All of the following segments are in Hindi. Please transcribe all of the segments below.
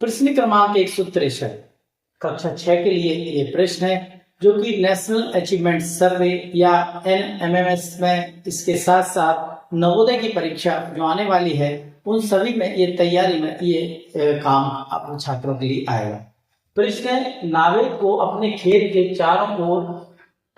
प्रश्न क्रमांक 163 कक्षा 6 के लिए ये प्रश्न है जो कि नेशनल अचीवमेंट सर्वे या NMMS में इसके साथ साथ नवोदय की परीक्षा जो आने वाली है उन सभी में ये तैयारी में ये काम अपने छात्रों के लिए आएगा। प्रश्न है, नावेद को अपने खेत के चारों ओर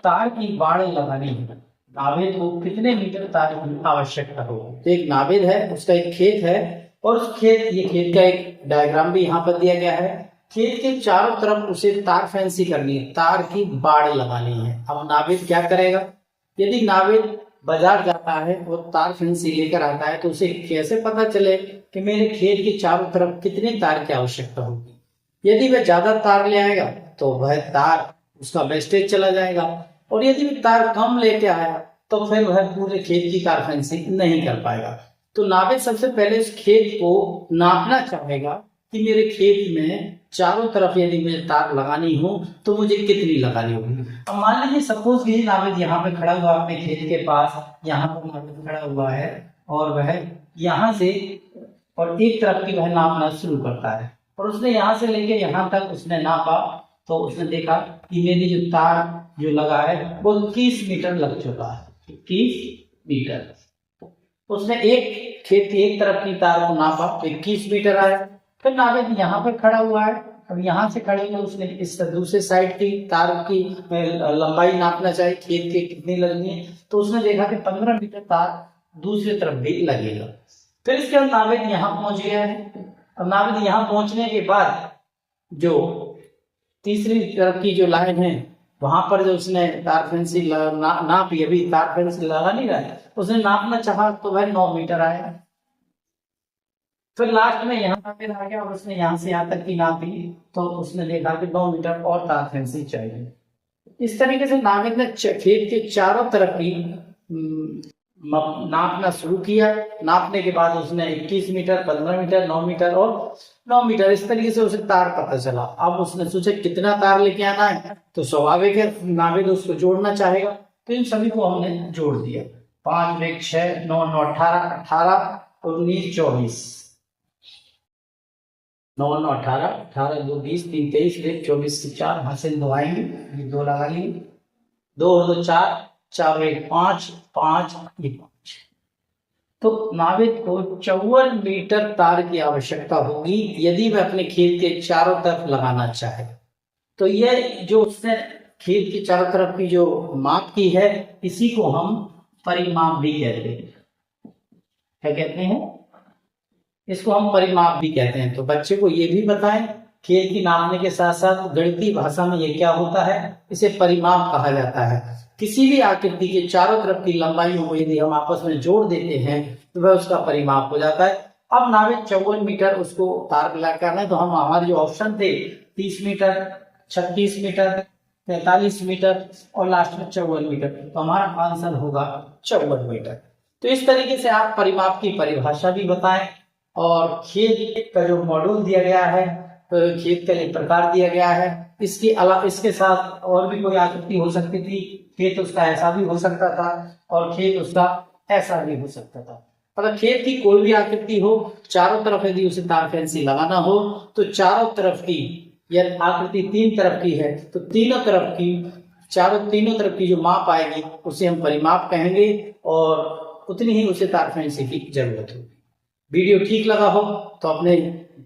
तार की बाड़ लगानी है। नावेद को कितने मीटर तार की आवश्यकता होगी? तो एक नावेद है, उसका एक खेत है और उस ये खेत का एक डायग्राम भी यहाँ पर दिया गया है। खेत के चारों तरफ उसे तार फेंसी करनी है, तार की बाड़ लगानी है। अब नावेद क्या करेगा? यदि नावेद बाजार जाता है और तार फेंसी लेकर आता है तो उसे कैसे पता चले कि मेरे खेत के चारों तरफ कितने तार की आवश्यकता होगी? यदि वह ज्यादा तार ले आएगा तो वह तार उसका वेस्टेज चला जाएगा, और यदि वह तार कम लेके आया तो फिर वह पूरे खेत की तार फेंसी नहीं कर पाएगा। तो नावेद सबसे पहले इस खेत को नापना चाहेगा कि मेरे खेत में चारों तरफ यदि मुझे तार लगानी हो तो मुझे कितनी लगानी होगी। अब मान लीजिए सपोज कि नावेद यहाँ पे खड़ा हुआ अपने खेत के पास, यहाँ पर नावेद खड़ा हुआ है और वह यहाँ से और एक तरफ की वह नापना शुरू करता है और उसने यहाँ से लेके यहाँ तक उसने नापा तो उसने देखा कि मेरी जो तार जो लगा है वो 21 मीटर लग चुका है। 21 मीटर उसने एक खेत की एक तरफ की तार को नापा तो 21 मीटर आया। फिर नावेद यहाँ पर खड़ा हुआ है, अब यहाँ से खड़े हुए उसने इस दूसरे साइड की तार की लंबाई नापना चाहिए, खेत के कितनी लगनी है, तो उसने देखा कि 15 मीटर तार दूसरी तरफ भी लगेगा। फिर इसके बाद नावेद यहाँ पहुंच गया है। अब नावेद यहाँ पहुंचने के बाद जो तीसरी तरफ की जो लाइन है वहां पर जो उसने तार फेंसी नापी, अभी तार फेंसी लगा नहीं रहा है, उसने नापना चाहा तो वह 9 मीटर आया। फिर लास्ट में यहाँ पे आ गया और उसने यहाँ से यहाँ तक की नापी तो उसने देखा कि 9 मीटर और तार फेंसी चाहिए। इस तरीके से नावेद ने खेत के चारों तरफ की नापना शुरू किया। नापने के बाद उसने 21 मीटर, 15 मीटर, 9 मीटर और 9 मीटर इस तरीके से उसे तार पता चला। अब उसने सोचा कितना तार लेके आना है, तो स्वाभाविक है नावेद उसको जोड़ना चाहेगा, तो इन सभी को हमने जोड़ दिया। 5 1 6 9 9 18 18 19 24 9 9 18 18 2 20 3 23 24 4 हासिल 2 आएंगे, ये 2 लगा लिए, 2 2 4 4 1 5 5 5। तो नावेद को 54 मीटर तार की आवश्यकता होगी यदि वह अपने खेत के चारों तरफ लगाना चाहे। तो यह जो उसने खेत के चारों तरफ की जो माप की है इसी को हम परिमाप भी कहते हैं। क्या कहते हैं? इसको हम परिमाप भी कहते हैं। तो बच्चे को ये भी बताएं खेत की नापने के साथ साथ गणितीय भाषा में ये क्या होता है, इसे परिमाप कहा जाता है। किसी भी आकृति के चारों तरफ की लंबाइयों को यदि हम आपस में जोड़ देते हैं तो वह उसका परिमाप हो जाता है। अब नावेद 54 मीटर उसको तार मिला करना है, तो हम हमारे जो ऑप्शन थे 30 मीटर, 36 मीटर, 43 मीटर और लास्ट में 54 मीटर, तो हमारा आंसर होगा 54 मीटर। तो इस तरीके से आप परिमाप की परिभाषा भी बताएं और खेत का जो मॉड्यूल दिया गया है, खेत का एक प्रकार दिया गया है, इसके अलावा इसके साथ और भी कोई आकृति हो सकती थी। खेत उसका ऐसा भी हो सकता था और खेत उसका ऐसा भी हो सकता था। अगर खेत की कोई भी आकृति हो, चारों तरफ यदि उसे तार फेंसी लगाना हो तो चारों तरफ की, यदि आकृति 3 तरफ की है तो तीनों तरफ की जो माप आएगी उसे हम परिमाप कहेंगे और उतनी ही उसे तार फेंसी की जरूरत होगी। वीडियो ठीक लगा हो तो अपने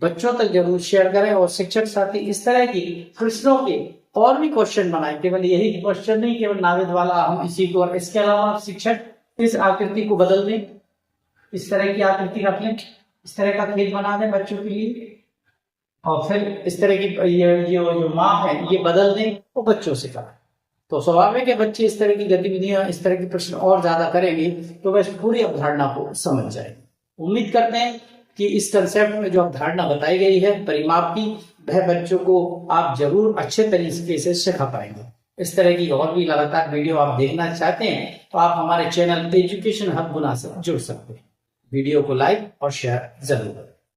बच्चों तक जरूर शेयर करें और शिक्षक साथी इस तरह की प्रश्नों के और भी क्वेश्चन बनाएं। केवल यही क्वेश्चन नहीं, केवल नावेद वाला हम इसी को, और इसके अलावा शिक्षक इस आकृति को बदल दें, इस तरह की आकृति रख लें, इस तरह का खेत बना दें बच्चों के लिए और फिर इस तरह की ये जो माप है ये बदल दें, वो बच्चों से करें। तो स्वाभाविक है बच्चे इस तरह की गतिविधियां, इस तरह के प्रश्न और ज्यादा करेंगे तो वह पूरी अवधारणा को समझ जाएंगे। उम्मीद करते हैं कि इस कंसेप्ट में जो अवधारणा बताई गई है परिमाप की, वह बच्चों को आप जरूर अच्छे तरीके से सिखा पाएंगे। इस तरह की और भी लगातार वीडियो आप देखना चाहते हैं तो आप हमारे चैनल एजुकेशन हब गुना से जुड़ सकते हैं। वीडियो को लाइक और शेयर जरूर करें।